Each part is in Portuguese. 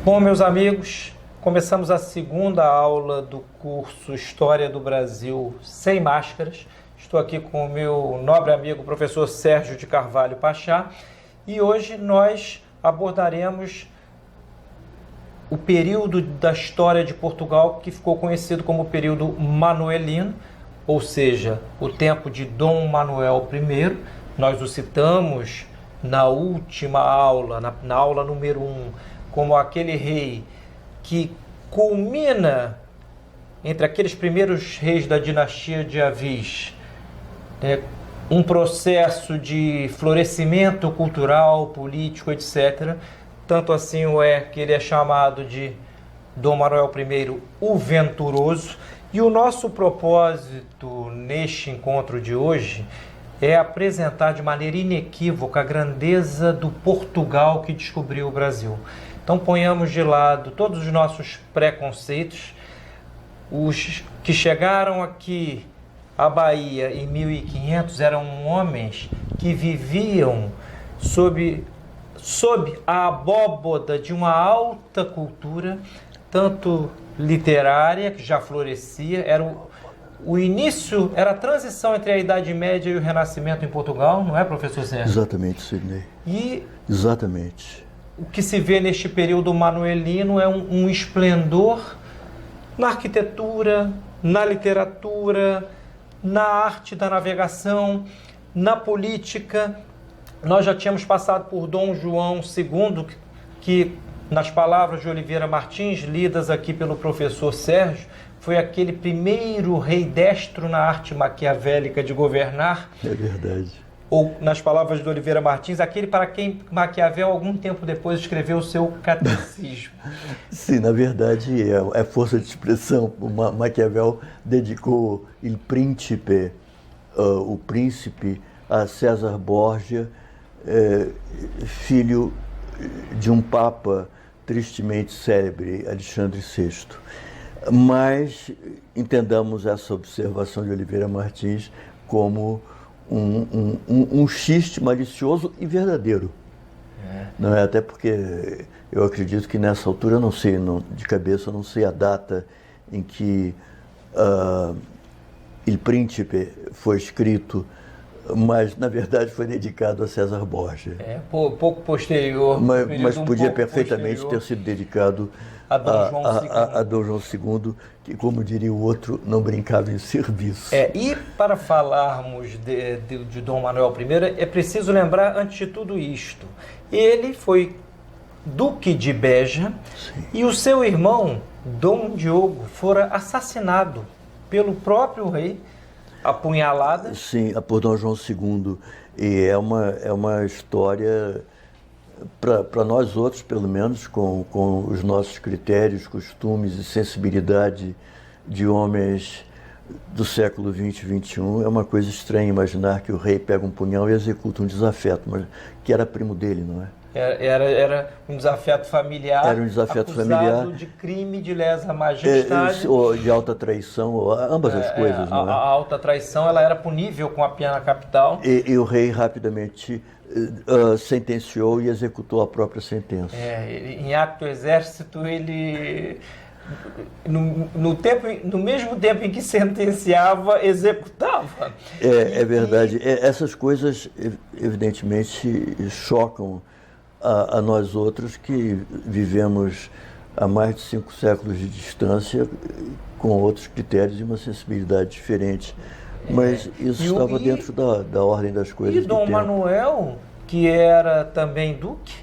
Bom, meus amigos, começamos a segunda aula do curso História do Brasil Sem Máscaras. Estou aqui com o meu nobre amigo, professor Sérgio de Carvalho Pachá, e hoje nós abordaremos o período da história de Portugal que ficou conhecido como o período manuelino, ou seja, o tempo de Dom Manuel I. Nós o citamos na última aula, na aula número 1, como aquele rei que culmina entre aqueles primeiros reis da dinastia de Avis, um processo de florescimento cultural, político, etc. Tanto assim que ele é chamado de Dom Manuel I, o Venturoso. E o nosso propósito neste encontro de hoje é apresentar de maneira inequívoca a grandeza do Portugal que descobriu o Brasil. Então ponhamos de lado todos os nossos preconceitos. Os que chegaram aqui à Bahia em 1500 eram homens que viviam sob a abóboda de uma alta cultura, tanto literária, que já florescia, o início, era a transição entre a Idade Média e o Renascimento em Portugal, não é, professor Sérgio? Exatamente, Sidney. Exatamente. O que se vê neste período manuelino é um esplendor na arquitetura, na literatura, na arte da navegação, na política. Nós já tínhamos passado por Dom João II, que, nas palavras de Oliveira Martins, lidas aqui pelo professor Sérgio, foi aquele primeiro rei destro na arte maquiavélica de governar. É verdade. Ou, nas palavras de Oliveira Martins, aquele para quem Maquiavel, algum tempo depois, escreveu o seu catecismo. Sim, na verdade, é força de expressão. Maquiavel dedicou Il Principe, o príncipe, a César Borgia, filho de um papa tristemente célebre, Alexandre VI. Mas entendamos essa observação de Oliveira Martins como um xiste malicioso e verdadeiro. Não é? Até porque eu acredito que nessa altura, não sei, de cabeça, não sei a data em que Il Príncipe foi escrito, mas na verdade foi dedicado a César Borgia. Pouco posterior. Mas podia perfeitamente ter sido dedicado a Dom João II, que, como diria o outro, não brincava em serviço. E para falarmos de Dom Manuel I, é preciso lembrar, antes de tudo isto, ele foi Duque de Beja. Sim. E o seu irmão, Dom Diogo, fora assassinado pelo próprio rei, apunhalada. Sim, por Dom João II. E é uma história, para nós outros, pelo menos, com os nossos critérios, costumes e sensibilidade de homens do século XX e XXI, é uma coisa estranha imaginar que o rei pega um punhal e executa um desafeto, mas que era primo dele, não é? Era um desafeto familiar. Era um desafeto acusado familiar de crime de lesa majestade. Ou de alta traição, ou ambas as coisas, não é? A alta traição, ela era punível com a pena capital. E o rei rapidamente sentenciou e executou a própria sentença. Em acto exército, ele, no mesmo tempo em que sentenciava, executava. É verdade. Essas coisas, evidentemente, chocam a nós outros que vivemos a mais de 5 séculos de distância, com outros critérios e uma sensibilidade diferente. Mas isso estava dentro da ordem das coisas. E Dom Manuel, que era também duque,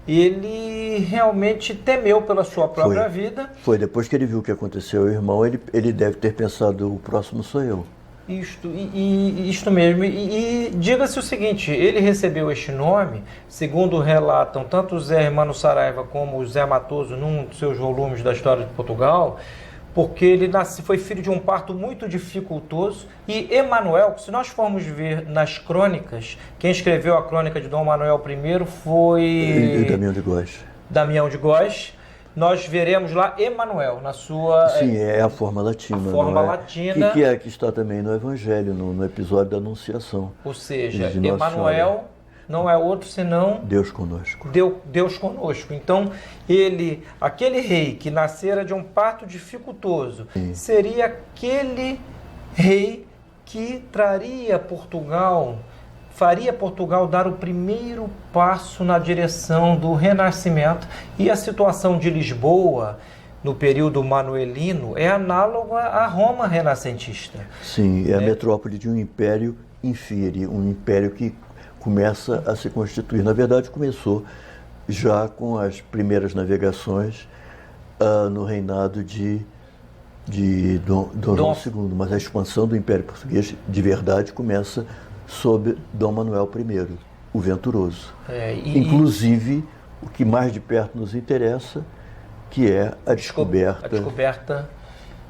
ele realmente temeu pela sua própria vida. Foi, depois que ele viu o que aconteceu ao irmão, ele deve ter pensado, o próximo sou eu. Isto mesmo. E diga-se o seguinte, ele recebeu este nome, segundo relatam tanto o Zé Hermano Saraiva como o Zé Matoso, num dos seus volumes da História de Portugal, porque ele foi filho de um parto muito dificultoso. E Emanuel, se nós formos ver nas crônicas, quem escreveu a crônica de Dom Manuel I foi Damião de Góis. Nós veremos lá Emanuel na sua... Sim, é a forma latina. A forma latina. Que está também no Evangelho, no episódio da Anunciação. Ou seja, Emanuel não é outro senão Deus conosco. Deus conosco. Então, aquele rei que nascera de um parto dificultoso, seria aquele rei que faria Portugal dar o primeiro passo na direção do Renascimento. E a situação de Lisboa, no período manuelino, é análoga à Roma renascentista. Sim, é a metrópole de um império inferior, um império que começa a se constituir. Na verdade, começou já com as primeiras navegações no reinado de Dom João II, mas a expansão do Império Português de verdade começa sob Dom Manuel I, o Venturoso. Inclusive, o que mais de perto nos interessa, que é a descoberta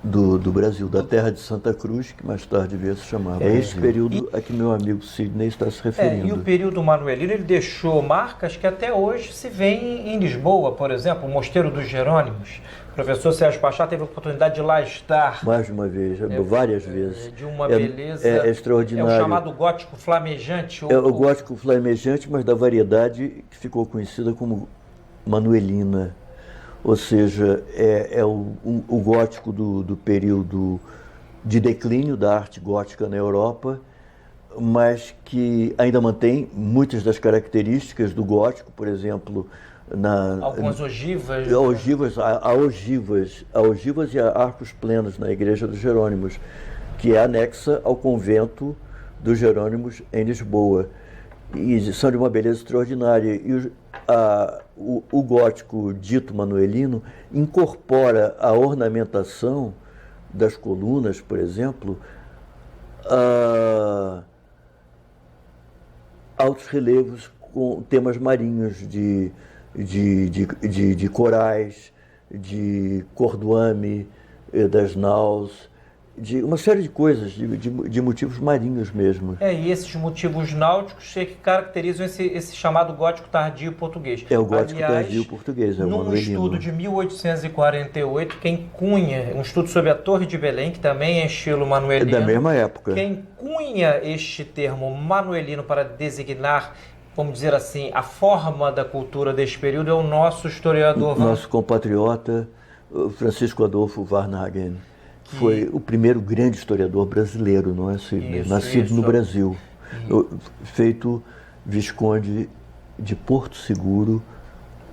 do Brasil, da terra de Santa Cruz, que mais tarde veio se chamar. É esse período a que meu amigo Sidney está se referindo. E o período manuelino, ele deixou marcas que até hoje se vêem em Lisboa, por exemplo, o Mosteiro dos Jerônimos. O professor Sérgio Pachá teve a oportunidade de lá estar. Mais de uma vez, várias vezes. De uma beleza. É extraordinário. É o chamado gótico flamejante. É o gótico flamejante, mas da variedade que ficou conhecida como manuelina. Ou seja, o gótico do período de declínio da arte gótica na Europa, mas que ainda mantém muitas das características do gótico, por exemplo, algumas ogivas. Ogivas e arcos plenos na Igreja dos Jerônimos, que é anexa ao convento dos Jerônimos em Lisboa. E são de uma beleza extraordinária. E o gótico dito manuelino incorpora a ornamentação das colunas, por exemplo, altos relevos com temas marinhos de corais, de cordoame, das naus, de uma série de coisas, de motivos marinhos mesmo. E esses motivos náuticos que caracterizam esse chamado gótico tardio português. É o gótico tardio português, é o manuelino. Num estudo de 1848, um estudo sobre a Torre de Belém, que também é estilo manuelino. É da mesma época. Quem cunha este termo manuelino para designar, vamos dizer assim, a forma da cultura deste período é o nosso historiador. Nosso compatriota, Francisco Adolfo Varnhagen. Foi o primeiro grande historiador brasileiro, não é, Sidney? Nascido no Brasil, feito Visconde de Porto Seguro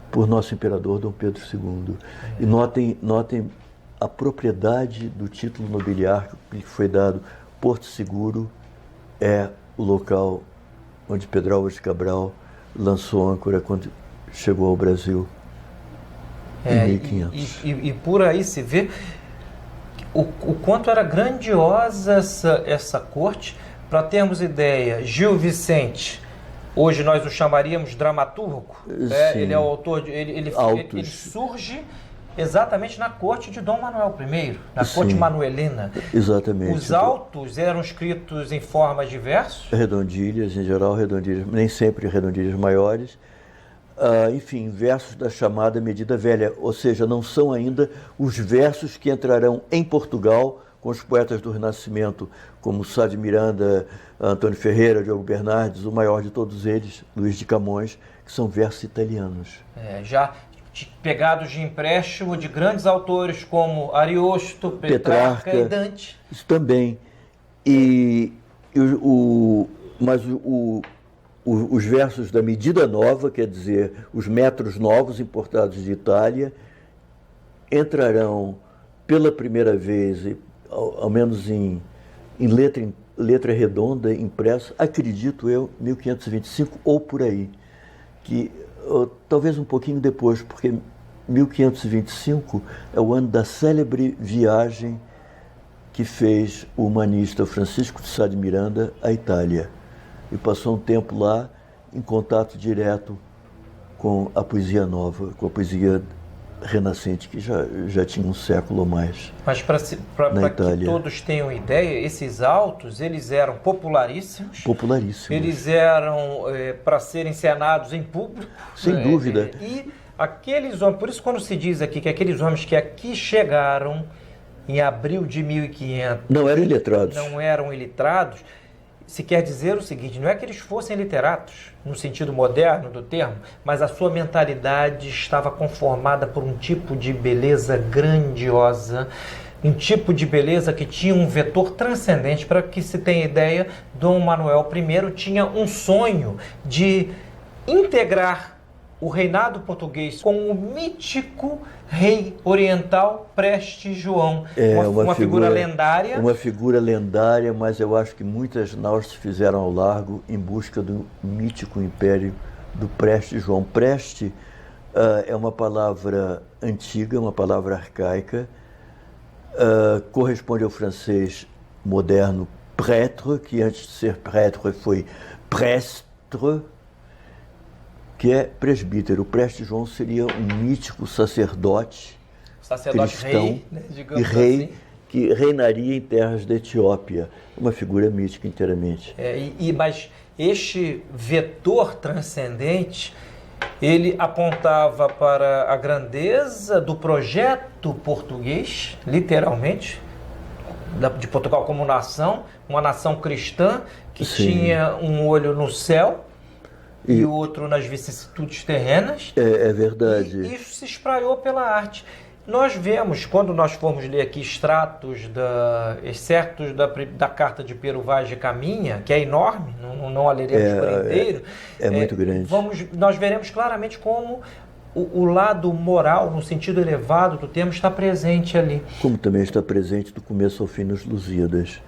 por nosso imperador Dom Pedro II. E notem a propriedade do título nobiliário que foi dado. Porto Seguro é o local onde Pedro Álvares Cabral lançou âncora quando chegou ao Brasil em 1500. E por aí se vê o quanto era grandiosa essa corte. Para termos ideia, Gil Vicente, hoje nós o chamaríamos dramaturgo, ele é o autor, ele surge exatamente na corte de Dom Manuel I, na corte manuelina. Exatamente. Os autos eram escritos em formas de versos? Redondilhas, em geral redondilhas, nem sempre redondilhas maiores. Enfim, versos da chamada medida velha, ou seja, não são ainda os versos que entrarão em Portugal com os poetas do Renascimento, como Sá de Miranda, Antônio Ferreira, Diogo Bernardes, o maior de todos eles, Luís de Camões, que são versos italianos. Já pegados de empréstimo de grandes autores como Ariosto, Petrarca e Dante. Isso também. Mas os versos da medida nova, quer dizer, os metros novos importados de Itália, entrarão pela primeira vez, ao menos em letra redonda, impressa, acredito eu, 1525 ou por aí, que talvez um pouquinho depois, porque 1525 é o ano da célebre viagem que fez o humanista Francisco de Sá de Miranda à Itália. E passou um tempo lá em contato direto com a poesia nova, com a poesia renascente, que já tinha um século ou mais. Mas para que todos tenham ideia, esses autos, eles eram popularíssimos. Eles eram para serem encenados em público. Sem dúvida. E aqueles homens, por isso quando se diz aqui que aqueles homens que aqui chegaram em abril de 1500... Não eram iletrados. Não eram iletrados. se quer dizer o seguinte, não é que eles fossem literatos, no sentido moderno do termo, mas a sua mentalidade estava conformada por um tipo de beleza grandiosa, um tipo de beleza que tinha um vetor transcendente. Para que se tenha ideia, Dom Manuel I tinha um sonho de integrar o reinado português com o mítico rei oriental Preste João, uma figura lendária. Uma figura lendária, mas eu acho que muitas naus se fizeram ao largo em busca do mítico império do Preste João. Preste é uma palavra antiga, uma palavra arcaica, corresponde ao francês moderno prêtre, que antes de ser prêtre foi prestre, que é presbítero. O Preste João seria um mítico sacerdote cristão, rei, né, e rei assim, que reinaria em terras da Etiópia. Uma figura mítica inteiramente. Mas este vetor transcendente, ele apontava para a grandeza do projeto português, literalmente, de Portugal como nação, uma nação cristã que tinha um olho no céu e o outro nas vicissitudes terrenas. É verdade. E isso se espraiou pela arte. Nós vemos, quando nós formos ler aqui excertos da carta de Pero Vaz de Caminha, que é enorme, não a leremos por inteiro. É muito grande. Nós veremos claramente como o lado moral, no sentido elevado do termo, está presente ali. Como também está presente do começo ao fim nos Lusíadas.